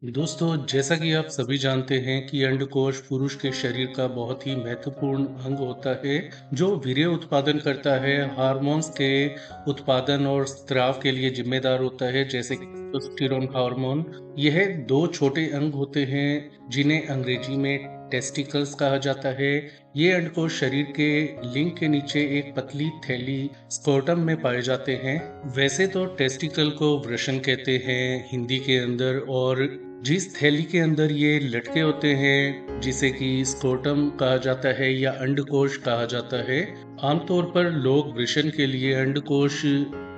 दोस्तों, जैसा कि आप सभी जानते हैं कि अंडकोश पुरुष के शरीर का बहुत ही महत्वपूर्ण अंग होता है, जो वीर्य उत्पादन करता है, हार्मोन्स के उत्पादन और स्राव के लिए जिम्मेदार होता है, जैसे कि टेस्टोस्टेरोन हार्मोन। यह दो छोटे अंग होते हैं, जिन्हें अंग्रेजी में टेस्टिकल्स कहा जाता है। ये अंडकोश शरीर के लिंग के नीचे एक पतली थैली स्क्रोटम में पाए जाते हैं। वैसे तो टेस्टिकल को वृषण कहते हैं हिंदी के अंदर, और जिस थैली के अंदर ये लटके होते हैं, जिसे कि स्क्रोटम कहा जाता है या अंडकोश कहा जाता है, आमतौर पर लोग वृषण के लिए अंडकोश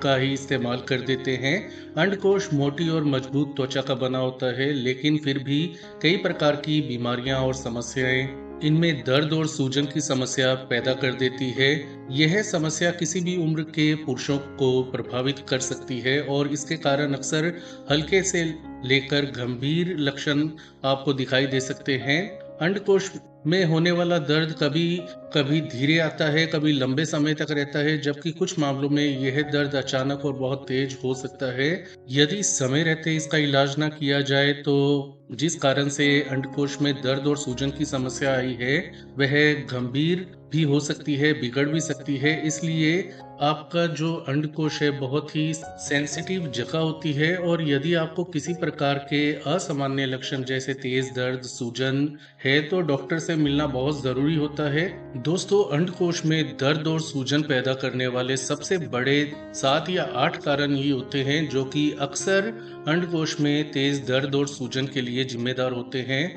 का ही इस्तेमाल कर देते हैं। अंडकोश मोटी और मजबूत त्वचा का बना होता है, लेकिन फिर भी कई प्रकार की बीमारियां और समस्याएं इनमें दर्द और सूजन की समस्या पैदा कर देती है। यह समस्या किसी भी उम्र के पुरुषों को प्रभावित कर सकती है, और इसके कारण अक्सर हल्के से लेकर गंभीर लक्षण आपको दिखाई दे सकते हैं। अंडकोश में होने वाला दर्द कभी कभी धीरे आता है, कभी लंबे समय तक रहता है, जबकि कुछ मामलों में यह दर्द अचानक और बहुत तेज हो सकता है। यदि समय रहते इसका इलाज ना किया जाए तो जिस कारण से अंडकोश में दर्द और सूजन की समस्या आई है, वह गंभीर भी हो सकती है, बिगड़ भी सकती है। इसलिए आपका जो अंडकोश है बहुत ही सेंसिटिव जगह होती है, और यदि आपको किसी प्रकार के असामान्य लक्षण जैसे तेज दर्द, सूजन है, तो डॉक्टर से मिलना बहुत जरूरी होता है। दोस्तों, अंडकोश में दर्द और सूजन पैदा करने वाले सबसे बड़े 7 या 8 कारण ये होते हैं, जो कि अक्सर अंडकोश में तेज दर्द और सूजन के लिए जिम्मेदार होते हैं।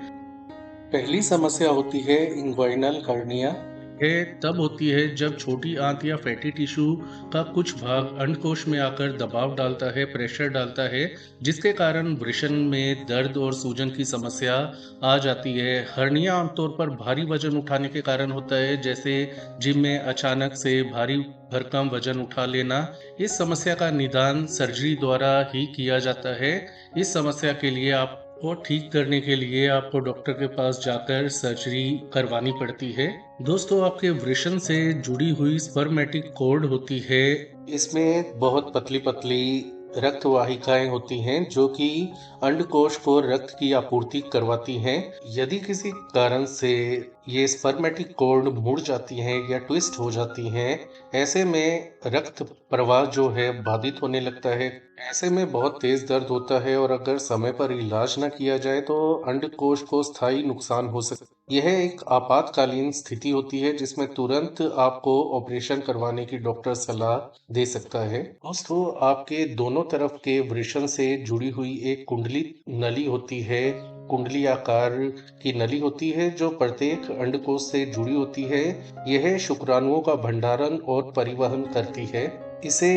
पहली समस्या होती है इंग्वाइनल हर्निया। यह तब होती है जब छोटी आंत या फैटी टिश्यू का कुछ भाग अंडकोश में आकर दबाव डालता है, प्रेशर डालता है, जिसके कारण वृषण में दर्द और सूजन की समस्या आ जाती है। हर्निया आमतौर पर भारी वजन उठाने के कारण होता है, जैसे जिम में अचानक से भारी भरकम वजन उठा लेना। इस समस्या का निदान सर्जरी द्वारा ही किया जाता है। इस समस्या के लिए आप को ठीक करने के लिए आपको डॉक्टर के पास जाकर सर्जरी करवानी पड़ती है। दोस्तों, आपके वृषण से जुड़ी हुई स्पर्मेटिक कॉर्ड होती है। इसमें बहुत पतली पतली रक्त वाहिकाएं होती हैं, जो कि अंडकोश को रक्त की आपूर्ति करवाती हैं। यदि किसी कारण से ये स्पर्मेटिक कॉर्ड मुड़ जाती हैं या ट्विस्ट हो जाती हैं, ऐसे में रक्त प्रवाह जो है बाधित होने लगता है। ऐसे में बहुत तेज दर्द होता है, और अगर समय पर इलाज न किया जाए तो अंडकोश को स्थायी नुकसान हो सकता है। यह एक आपातकालीन स्थिति होती है, जिसमें तुरंत आपको ऑपरेशन करवाने की डॉक्टर सलाह दे सकता है। दोस्तों, आपके दोनों तरफ के वृषण से जुड़ी हुई एक कुंडली नली होती है। कुंडली आकार की नली होती है, जो प्रत्येक अंडकोश से जुड़ी होती है। यह शुक्राणुओं का भंडारण और परिवहन करती है। इसे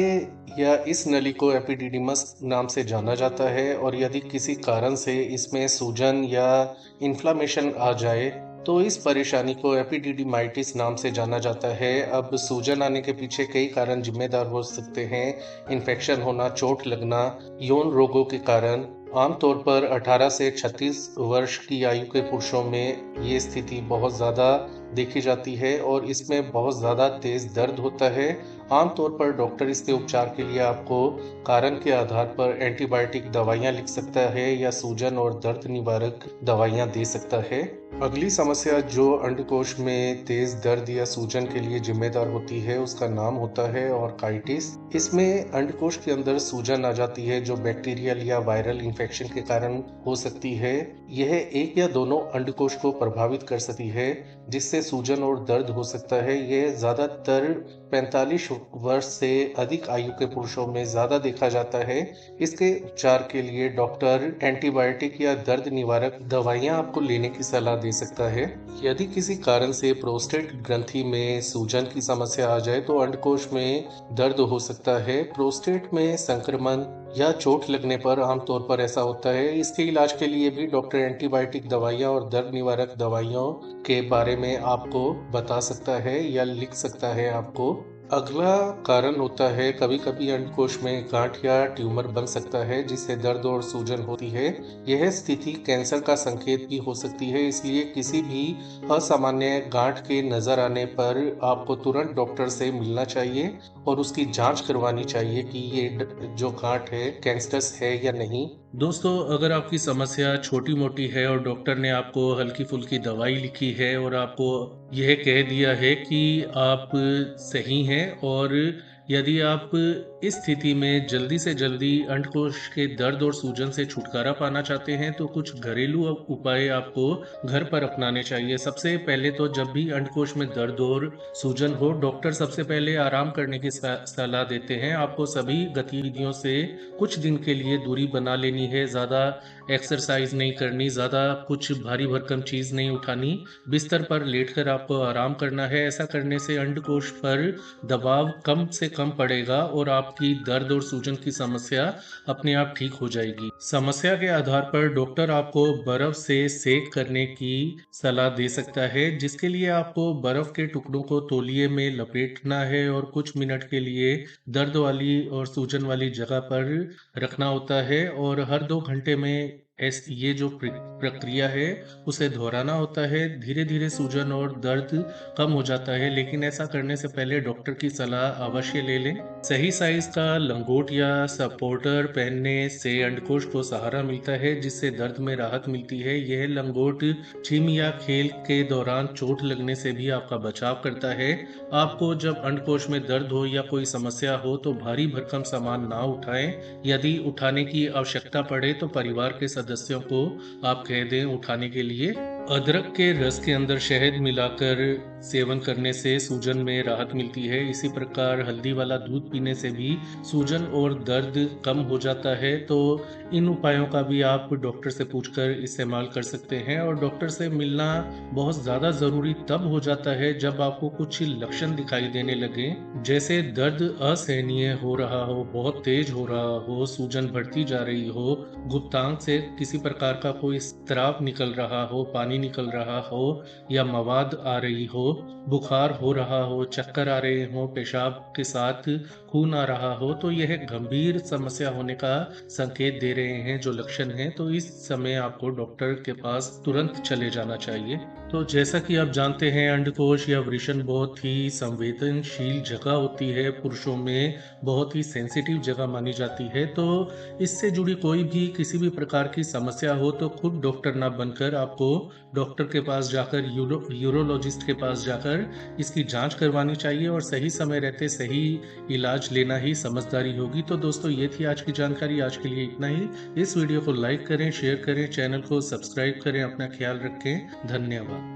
या इस नली को एपिडिडिमस नाम से जाना जाता है, और यदि किसी कारण से इसमें सूजन या इन्फ्लामेशन आ जाए तो इस परेशानी को एपिडिडिमाइटिस नाम से जाना जाता है। अब सूजन आने के पीछे कई कारण जिम्मेदार हो सकते हैं। इन्फेक्शन होना, चोट लगना, यौन रोगों के कारण। आमतौर पर 18 से 36 वर्ष की आयु के पुरुषों में ये स्थिति बहुत ज़्यादा देखी जाती है, और इसमें बहुत ज़्यादा तेज दर्द होता है। आमतौर पर डॉक्टर इसके उपचार के लिए आपको कारण के आधार पर एंटीबायोटिक दवाइयाँ लिख सकता है, या सूजन और दर्द निवारक दवाइयाँ दे सकता है। अगली समस्या जो अंडकोश में तेज दर्द या सूजन के लिए जिम्मेदार होती है, उसका नाम होता है ऑर्काइटिस। इसमें अंडकोश के अंदर सूजन आ जाती है, जो बैक्टीरियल या वायरल इन्फेक्शन के कारण हो सकती है। यह एक या दोनों अंडकोश को प्रभावित कर सकती है, जिससे सूजन और दर्द हो सकता है। यह ज्यादातर 45 वर्ष से अधिक आयु के पुरुषों में ज्यादा देखा जाता है। इसके उपचार के लिए डॉक्टर एंटीबायोटिक या दर्द निवारक दवाइयां आपको लेने की सलाह दे सकता है। यदि किसी कारण से प्रोस्टेट ग्रंथि में सूजन की समस्या आ जाए तो अंडकोश में दर्द हो सकता है। प्रोस्टेट में संक्रमण या चोट लगने पर आमतौर पर ऐसा होता है। इसके इलाज के लिए भी डॉक्टर एंटीबायोटिक दवाइयां और दर्द निवारक दवाइयों के बारे में आपको बता सकता है या लिख सकता है आपको। अगला कारण होता है, कभी कभी अंडकोश में गांठ या ट्यूमर बन सकता है, जिससे दर्द और सूजन होती है। यह स्थिति कैंसर का संकेत भी हो सकती है, इसलिए किसी भी असामान्य गांठ के नजर आने पर आपको तुरंत डॉक्टर से मिलना चाहिए और उसकी जांच करवानी चाहिए कि ये जो गांठ है कैंसरस है या नहीं। दोस्तों, अगर आपकी समस्या छोटी-मोटी है और डॉक्टर ने आपको हल्की-फुल्की दवाई लिखी है और आपको यह कह दिया है कि आप सही हैं और यदि आप इस स्थिति में जल्दी से जल्दी अंडकोश के दर्द और सूजन से छुटकारा पाना चाहते हैं, तो कुछ घरेलू उपाय आपको घर पर अपनाने चाहिए। सबसे पहले तो जब भी अंडकोश में दर्द और सूजन हो, डॉक्टर सबसे पहले आराम करने की सलाह देते हैं। आपको सभी गतिविधियों से कुछ दिन के लिए दूरी बना लेनी है, ज़्यादा एक्सरसाइज नहीं करनी, ज़्यादा कुछ भारी भरकम चीज़ नहीं उठानी, बिस्तर पर लेटकर आपको आराम करना है। ऐसा करने से अंडकोश पर दबाव कम से कम पड़ेगा और आपकी दर्द और सूजन की समस्या अपने आप ठीक हो जाएगी। समस्या के आधार पर डॉक्टर आपको बर्फ से सेक करने की सलाह दे सकता है, जिसके लिए आपको बर्फ के टुकड़ों को तौलिए में लपेटना है और कुछ मिनट के लिए दर्द वाली और सूजन वाली जगह पर रखना होता है और हर 2 घंटे में ये जो प्रक्रिया है उसे दोहराना होता है। धीरे-धीरे सूजन और दर्द कम हो जाता है, लेकिन ऐसा करने से पहले डॉक्टर की सलाह अवश्य ले लें। सही साइज का लंगोट या सपोर्टर पहनने से अंडकोश को सहारा मिलता है, जिससे दर्द में राहत मिलती है। यह लंगोट जिम या खेल के दौरान चोट लगने से भी आपका बचाव करता है। आपको जब अंडकोश में दर्द हो या कोई समस्या हो तो भारी भरकम सामान ना उठाएं। यदि उठाने की आवश्यकता पड़े तो परिवार के सदस्यों को आप कह दें उठाने के लिए। अदरक के रस के अंदर शहद मिलाकर सेवन करने से सूजन में राहत मिलती है। इसी प्रकार हल्दी वाला दूध पीने से भी सूजन और दर्द कम हो जाता है। तो इन उपायों का भी आप डॉक्टर से पूछकर इस्तेमाल कर सकते हैं और डॉक्टर से मिलना बहुत ज़्यादा ज़रूरी तब हो जाता है जब आपको कुछ लक्षण दिखाई देने लगे, जैसे दर्द असहनीय हो रहा हो, बहुत तेज हो रहा हो, सूजन बढ़ती जा रही हो, गुप्तांग से किसी प्रकार का कोई स्राव निकल रहा हो, पानी निकल रहा हो या मवाद आ रही हो, बुखार हो रहा हो, चक्कर आ रहे हो, पेशाब के साथ खून आ रहा हो, तो यह गंभीर समस्या होने का संकेत दे रहे हैं जो लक्षण हैं। तो इस समय आपको डॉक्टर के पास तुरंत चले जाना चाहिए। तो जैसा कि आप जानते हैं, अंडकोश या वृषण बहुत ही संवेदनशील जगह होती है, पुरुषों में बहुत ही सेंसिटिव जगह मानी जाती है। तो इससे जुड़ी कोई भी किसी भी प्रकार की समस्या हो तो खुद डॉक्टर ना बनकर आपको डॉक्टर के पास जाकर यूरोलॉजिस्ट के पास जाकर इसकी जांच करवानी चाहिए और सही समय रहते सही इलाज लेना ही समझदारी होगी। तो दोस्तों, ये थी आज की जानकारी। आज के लिए इतना ही। इस वीडियो को लाइक करें, शेयर करें, चैनल को सब्सक्राइब करें। अपना ख्याल रखें। धन्यवाद।